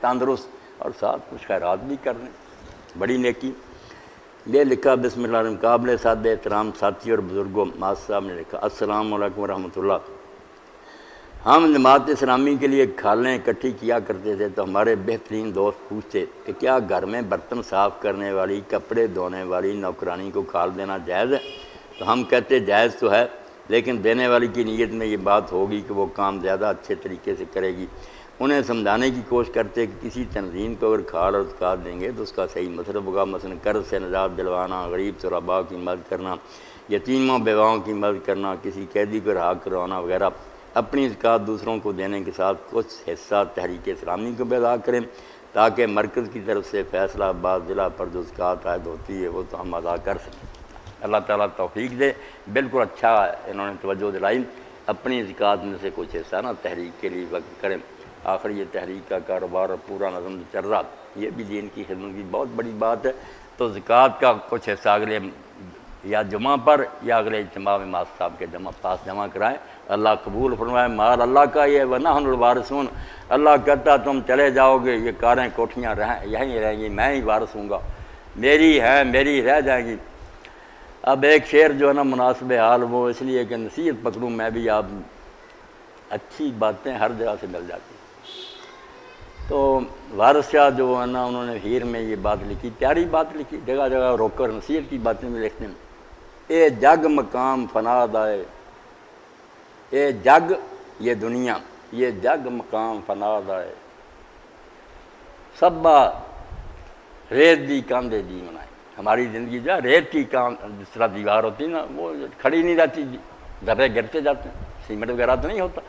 تندرست اور ساتھ کچھ خیرات بھی کر لیں، بڑی نیکی۔ یہ لکھا بسم اللہ الرحمن، قابل سادہ احترام ساتھی اور بزرگوں، ماس صاحب نے لکھا السلام علیکم ورحمۃ اللہ۔ ہم جماعت اسلامی کے لیے کھالیں اکٹھی کیا کرتے تھے تو ہمارے بہترین دوست پوچھتے کہ کیا گھر میں برتن صاف کرنے والی، کپڑے دھونے والی نوکرانی کو کھال دینا جائز ہے؟ تو ہم کہتے جائز تو ہے، لیکن دینے والی کی نیت میں یہ بات ہوگی کہ وہ کام زیادہ اچھے طریقے سے کرے گی۔ انہیں سمجھانے کی کوشش کرتے کہ کسی تنظیم کو اگر کھال اور زکوٰۃ دیں گے تو اس کا صحیح مصرف ہوگا، مثلا قرض سے نجات دلوانا، غریب غرباء کی مدد کرنا، یتیموں بیواؤں کی مدد کرنا، کسی قیدی کو رہا کروانا وغیرہ۔ اپنی زکوٰۃ دوسروں کو دینے کے ساتھ کچھ حصہ تحریک اسلامی کو بھی ادا کریں تاکہ مرکز کی طرف سے فیصلہ آباد ضلع پر جو زکوٰۃ عائد ہوتی ہے وہ تو ہم ادا کر سکیں۔ اللہ تعالیٰ توفیق دے۔ بالکل اچھا انہوں نے توجہ دلائی، اپنی زکوٰۃ میں سے کچھ حصہ نا تحریک کے لیے وقت کریں۔ آخر یہ تحریک کا کاروبار اور پورا نظم چل رہا، یہ بھی دین کی خدمت کی بہت بڑی بات ہے۔ تو زکوٰۃ کا کچھ حصہ اگلے یا جمعہ پر یا اگلے اجتماع میں ماس صاحب کے پاس جمع کرائیں، اللہ قبول فرمائے۔ مال اللہ کا یہ وَنَحْنُ الْوَارِثُونَ، اللہ کہتا تم چلے جاؤ گے، یہ کاریں کوٹھیاں یہیں رہیں گی، میں ہی وارث ہوں گا، میری ہیں، میری رہ جائیں گی۔ اب ایک شعر جو ہے نا مناسب حال، وہ اس لیے کہ نصیحت پکڑوں میں بھی، آپ اچھی باتیں ہر جگہ سے مل جاتی ہیں۔ تو وارث شاہ جو ہے نا انہوں نے ہیر میں یہ بات لکھی، پیاری بات لکھی، جگہ جگہ روک کر نصیحت کی باتیں بھی لکھتے ہیں۔ اے جگ مقام فنا دائے، اے جگ یہ دنیا، یہ جگ مقام فنا دائے، سبا ریت دی کاندھے دی منائے۔ ہماری زندگی جو ہے ریت کی جس طرح دیوار ہوتی ہے نا، وہ کھڑی نہیں رہتی، ذرے گرتے جاتے ہیں، سیمنٹ وغیرہ تو نہیں ہوتا،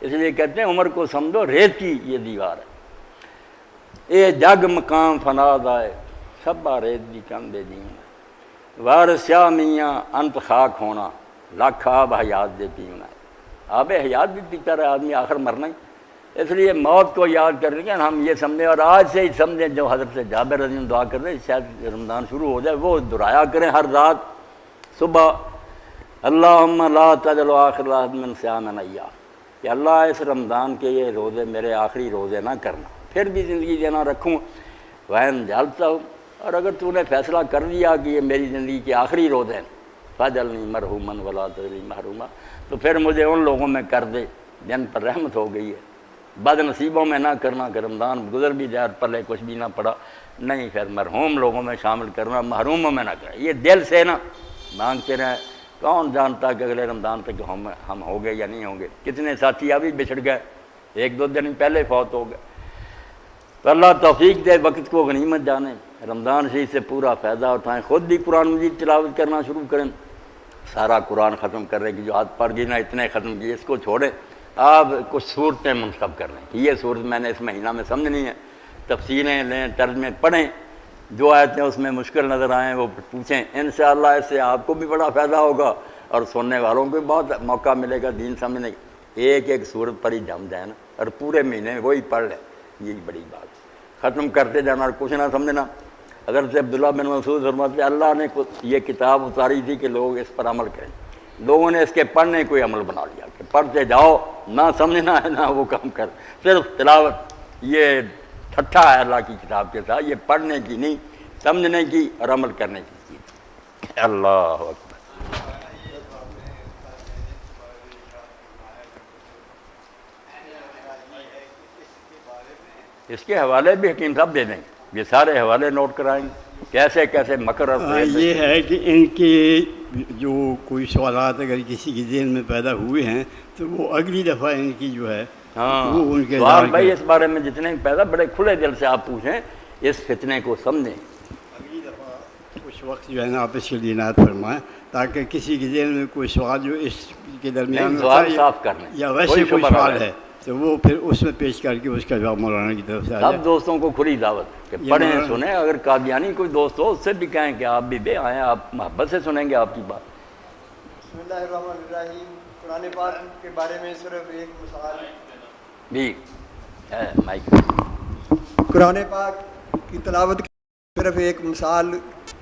اس لیے کہتے ہیں عمر کو سمجھو ریت کی یہ دیوار ہے۔ اے جگ مقام فنا دائے، سبا ریت دی کاندھے دی منائے، وارث شاہ میاں انت خاک ہونا، لاکھ آب حیات دے پینا ہے۔ آب حیات بھی پیتا رہے آدمی، آخر مرنا ہی، اس لیے موت کو یاد کر رہے ہیں ہم یہ سمجھیں، اور آج سے ہی سمجھیں جو حضرت جابر رضی اللہ عنہ دعا کر رہے ہیں، شاید رمضان شروع ہو جائے وہ دہرایا کریں ہر رات صبح، اللہم لا تجعل آخر لحظۃ من صیامنا ایاہ، کہ اللہ اس رمضان کے یہ روزے میرے آخری روزے نہ کرنا، پھر بھی زندگی دینا رکھوں، وین جالتا ہوں، اور اگر تو نے فیصلہ کر دیا کہ یہ میری زندگی کے آخری روزے ہیں، فاجعلنی مرحوما ولا تجعلنی محروما، تو پھر مجھے ان لوگوں میں کر دے جن پر رحمت ہو گئی ہے، بد نصیبوں میں نہ کرنا کہ رمضان گزر بھی جائے اور پلے کچھ بھی نہ پڑا، نہیں، پھر مرحوم لوگوں میں شامل کرنا، محروموں میں نہ کرنا۔ یہ دل سے نا مانگتے رہیں، کون جانتا کہ اگلے رمضان تک ہم ہو گئے یا نہیں ہوں گے۔ کتنے ساتھی ابھی بچھڑ گئے، ایک دو دن پہلے فوت ہو گئے۔ تو اللہ توفیق دے، وقت کو غنیمت جانیں، رمضان شریف سے پورا فائدہ اٹھائیں، خود بھی قرآن مجید تلاوت کرنا شروع کریں، سارا قرآن ختم کرنے کی جو عادت پڑ گئی نا، اتنے ختم کیے، اس کو چھوڑیں۔ آپ کچھ صورتیں منتخب کر لیں کہ یہ صورت میں نے اس مہینہ میں سمجھنی ہے، تفسیریں لیں، ترجمے پڑھیں، جو آیتیں اس میں مشکل نظر آئیں وہ پوچھیں، انشاءاللہ اس سے آپ کو بھی بڑا فائدہ ہوگا اور سننے والوں کو بھی بہت موقع ملے گا دین سمجھنے کا۔ ایک ایک صورت پر ہی جم جائے نا، اور پورے مہینے میں وہی پڑھ لیں، یہی بڑی بات، ختم کرتے جانا اور کچھ نہ سمجھنا۔ حضرت عبداللہ بن مسعود فرماتے ہیں اللہ نے یہ کتاب اتاری تھی کہ لوگ اس پر عمل کریں، لوگوں نے اس کے پڑھنے کوئی عمل بنا لیا کہ پڑھتے جاؤ، نہ سمجھنا ہے نہ وہ کام کر، صرف تلاوت۔ یہ ٹھٹھا ہے اللہ کی کتاب کے ساتھ، یہ پڑھنے کی نہیں، سمجھنے کی اور عمل کرنے کی چیز۔ اللہ اکبر۔ اس کے حوالے بھی حکیم صاحب دے دیں گے، یہ سارے حوالے نوٹ کرائیں گے، کیسے کیسے مکر اور یہ ہے کہ ان کے جو کوئی سوالات اگر کسی کے ذہن میں پیدا ہوئے ہیں تو وہ اگلی دفعہ ان کی جو ہے وہ ان کے سوال بھائی اس بارے میں جتنے پیدا بڑے کھلے دل سے آپ پوچھیں، اس فتنے کو سمجھیں، اگلی دفعہ اس وقت جو ہے نا آپ اس کے لیے عنایت فرمائیں تاکہ کسی کے ذہن میں کوئی سوال جو اس کے درمیان سوال صاف کرنے یا ویسے کوئی سوال ہے تو وہ پھر اس میں پیش کر کے اس کا جواب مولانا کی طرف سے آ جائے۔ سب دوستوں کو کھلی دعوت کہ پڑھیں سنیں، اگر قادیانی کوئی دوست ہو اس سے بھی کہیں کہ آپ بھی بے آئیں، آپ محبت سے سنیں گے آپ کی بات۔ بسم اللہ الرحمن الرحیم۔ قرآن پاک کے بارے میں صرف ایک مثال بھی مائک، قرآن پاک کی تلاوت کی صرف ایک مثال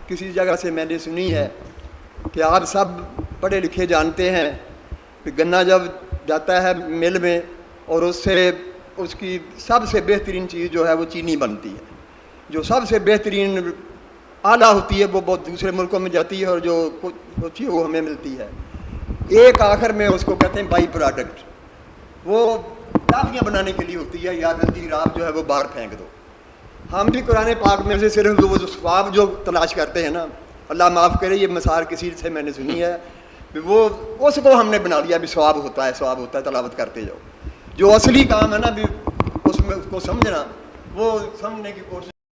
کسی جگہ سے میں نے سنی ہے کہ آپ سب پڑھے لکھے جانتے ہیں کہ گنا جب جاتا ہے مل میں اور اس سے اس کی سب سے بہترین چیز جو ہے وہ چینی بنتی ہے. جو سب سے بہترین اعلیٰ ہوتی ہے وہ بہت دوسرے ملکوں میں جاتی ہے اور جو ہوتی ہے وہ ہمیں ملتی ہے. ایک آخر میں اس کو کہتے ہیں بائی پروڈکٹ, وہ ٹافیاں بنانے کے لیے ہوتی ہے یا گندی راب جو ہے وہ باہر پھینک دو. ہم بھی قرآن پاک میں سے صرف وہ ثواب جو تلاش کرتے ہیں نا, اللہ معاف کرے یہ مثال کسی سے میں نے سنی ہے, وہ اس کو ہم نے بنا لیا بھی ثواب ہوتا ہے تلاوت کرتے جاؤ. جو اصلی کام ہے نا بھی اس میں اس کو سمجھنا, وہ سمجھنے کی کوشش